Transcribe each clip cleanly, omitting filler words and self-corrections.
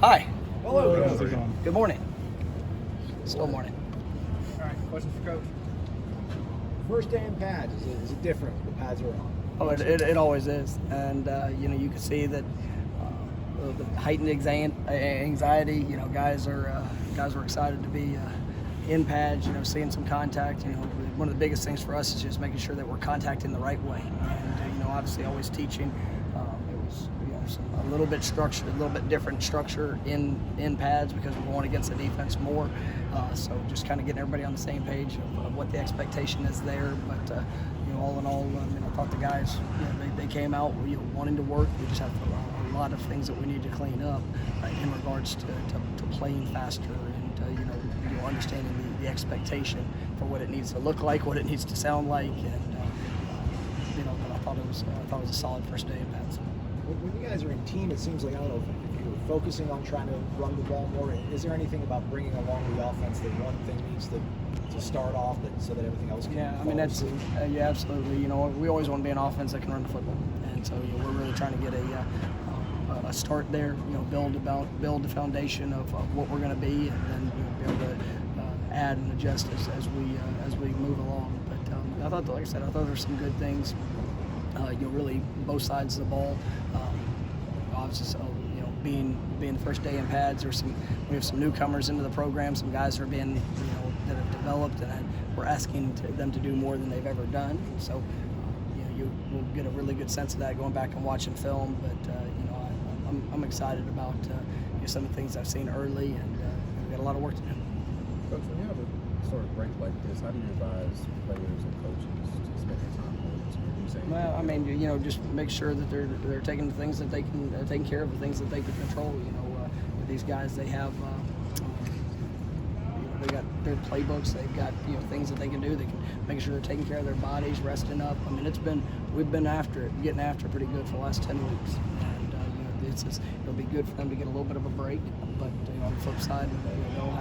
Hi. Hello. How's it going? Good morning. Still morning. All right. Questions for Coach? First day in pads. Is it different when the pads are on? Oh, it always is, and you can see that the heightened anxiety. Guys are excited to be in pads. Seeing some contact. One of the biggest things for us is just making sure that we're contacting the right way, and obviously always teaching. It was a little bit structured, a little bit different structure in pads because we're going against the defense more. So just kind of getting everybody on the same page of what the expectation is there. But all in all, I thought the guys, they came out wanting to work. We just have a lot of things that we need to clean up in regards to playing faster and understanding the expectation for what it needs to look like, what it needs to sound like, and but I thought it was a solid first day in pads. When you guys are in team, it seems like, I don't know, if you're focusing on trying to run the ball more, is there anything about bringing along the offense that one thing needs to start off so that everything else can that's absolutely. We always want to be an offense that can run the football, and so we're really trying to get a start there. Build the foundation of what we're going to be, and then be able to add and adjust as we move along. But I thought, like I said, there were some good things. Really both sides of the ball. Obviously, so being the first day in pads, we have some newcomers into the program, some guys that that have developed, and we're asking them to do more than they've ever done. So you will get a really good sense of that going back and watching film. But I'm excited about some of the things I've seen early, and we've got a lot of work to do. Coach, when you have a sort of break like this, how do you advise players and coaches to spend their time on it? Well, just make sure that they're taking the things that they can, taking care of the things that they can control. These guys, they have, they got their playbooks. They've got things that they can do. They can make sure they're taking care of their bodies, resting up. We've been after it, getting after it pretty good for the last 10 weeks, and it'll be good for them to get a little bit of a break. But on the flip side, they'll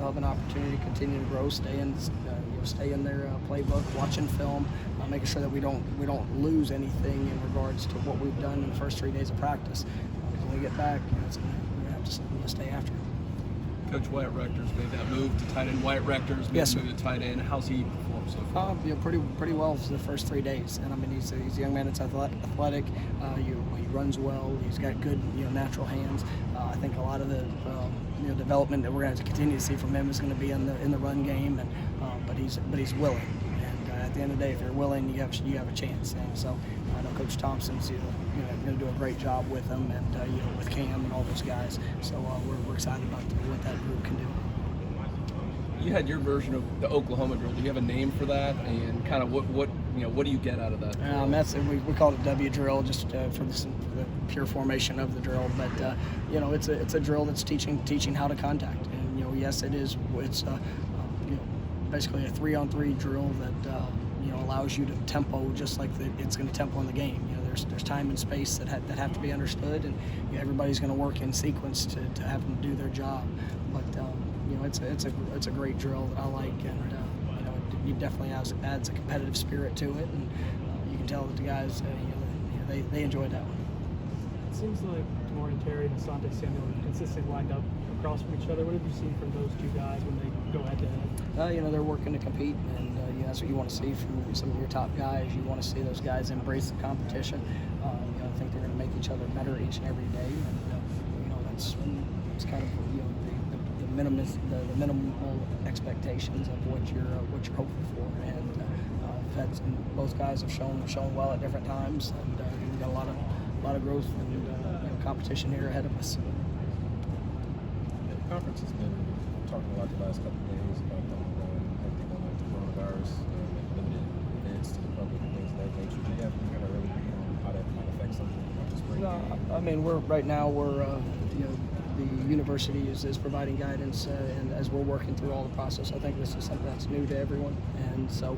have an opportunity to continue to grow, stay in their playbook, watching film, making sure that we don't lose anything in regards to what we've done in the first 3 days of practice. When we get back, we're gonna have to stay after it. Coach Wyatt Rector's made that move to tight end. Wyatt Rector's made the move to tight end. How's he performed so far? Pretty well for the first 3 days, and he's a young man that's athletic. He runs well. He's got good natural hands. I think a lot of the development that we're going to continue to see from him is going to be in the run game, and but he's willing. And at the end of the day, if you're willing, you have a chance. And so I know Coach Thompson's going to do a great job with him, and with Cam and all those guys. So we're excited about what that group can do. You had your version of the Oklahoma drill. Do you have a name for that? And kind of what do you get out of that? We call it W drill just for the pure formation of the drill. But it's a drill that's teaching how to contact. And yes, it is. It's basically a 3-on-3 drill that allows you to tempo just like it's going to tempo in the game. There's time and space that have to be understood, and everybody's going to work in sequence to have them do their job. But it's a great drill that I like, and it definitely adds a competitive spirit to it, and you can tell that the guys they enjoyed that one. It seems like Tamori Terry and Asante Samuel are consistently lined up across from each other. What have you seen from those two guys when they go head to head? They're working to compete, and that's what you want to see from some of your top guys. You want to see those guys embrace the competition. I think they're going to make each other better each and every day, and that's kind of the minimal expectations of what you're hoping for, and both guys have shown well at different times, and we've got a lot of growth and competition here ahead of us. The conference has been talking a lot the last couple of days about everything going on with the coronavirus, limited events to the public and things of that nature. Do you have any kind of early read on how that might affect something like the spring game? The university is providing guidance, and as we're working through all the process, I think this is something that's new to everyone, and so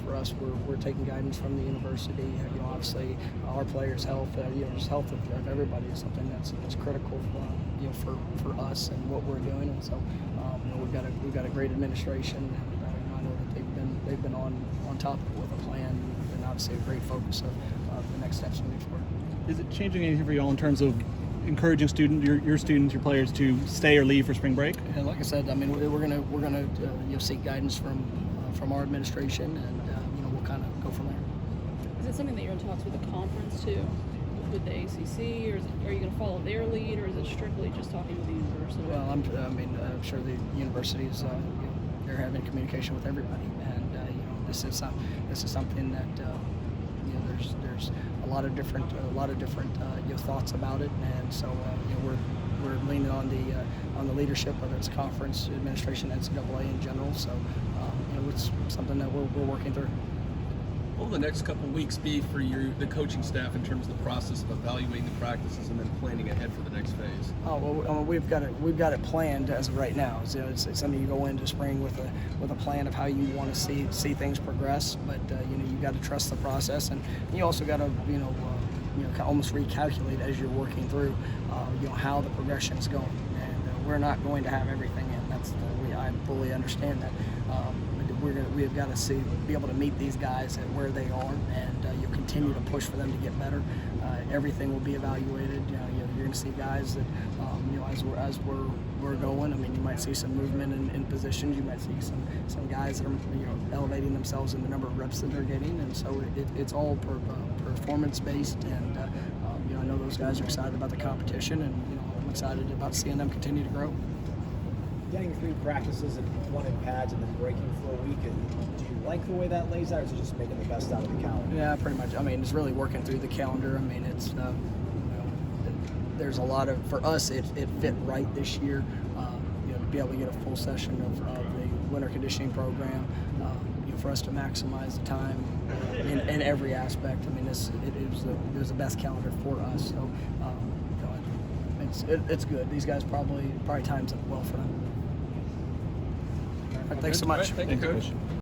for us, we're taking guidance from the university. Obviously, our players' health, just health of everybody is something that's critical for us and what we're doing, and so we've got a great administration, and I know that they've been on top of it with a plan, and obviously a great focus of the next steps moving forward. Is it changing anything for y'all in terms of encouraging your students, your players to stay or leave for spring break? And like I said, I mean, we're gonna seek guidance from our administration, and we'll kind of go from there. Is it something that you're in talks with the conference too, with the ACC, or are you going to follow their lead, or is it strictly just talking with the university? Well, I'm sure the university is they're having communication with everybody, and this is something that there's a lot of different thoughts about it, and so we're leaning on the leadership, whether it's conference, administration, NCAA in general. So it's something that we're working through. What will the next couple of weeks be for the coaching staff in terms of the process of evaluating the practices and then planning ahead for the next phase? Oh well, we've got it planned as of right now. So it's something you go into spring with a plan of how you want to see things progress. But you got to trust the process, and you also got to almost recalculate as you're working through how the progression is going. And we're not going to have everything in. I fully understand that. We've got to be able to meet these guys at where they are, and you'll continue to push for them to get better. Everything will be evaluated. You're going to see guys that, as we're going. I mean, you might see some movement in positions. You might see some guys that are elevating themselves in the number of reps that they're getting, and so it's all performance based. And I know those guys are excited about the competition, and I'm excited about seeing them continue to grow. Getting 3 practices and 1 in pads and then breaking for a week, do you like the way that lays out, or is it just making the best out of the calendar? Yeah, pretty much. I mean, it's really working through the calendar. I mean, it's there's a lot of, for us, it fit right this year. To be able to get a full session of the winter conditioning program, for us to maximize the time in every aspect. I mean, it was the best calendar for us. So it's good. These guys probably times it well for them. Thanks so much. Thank you, Coach.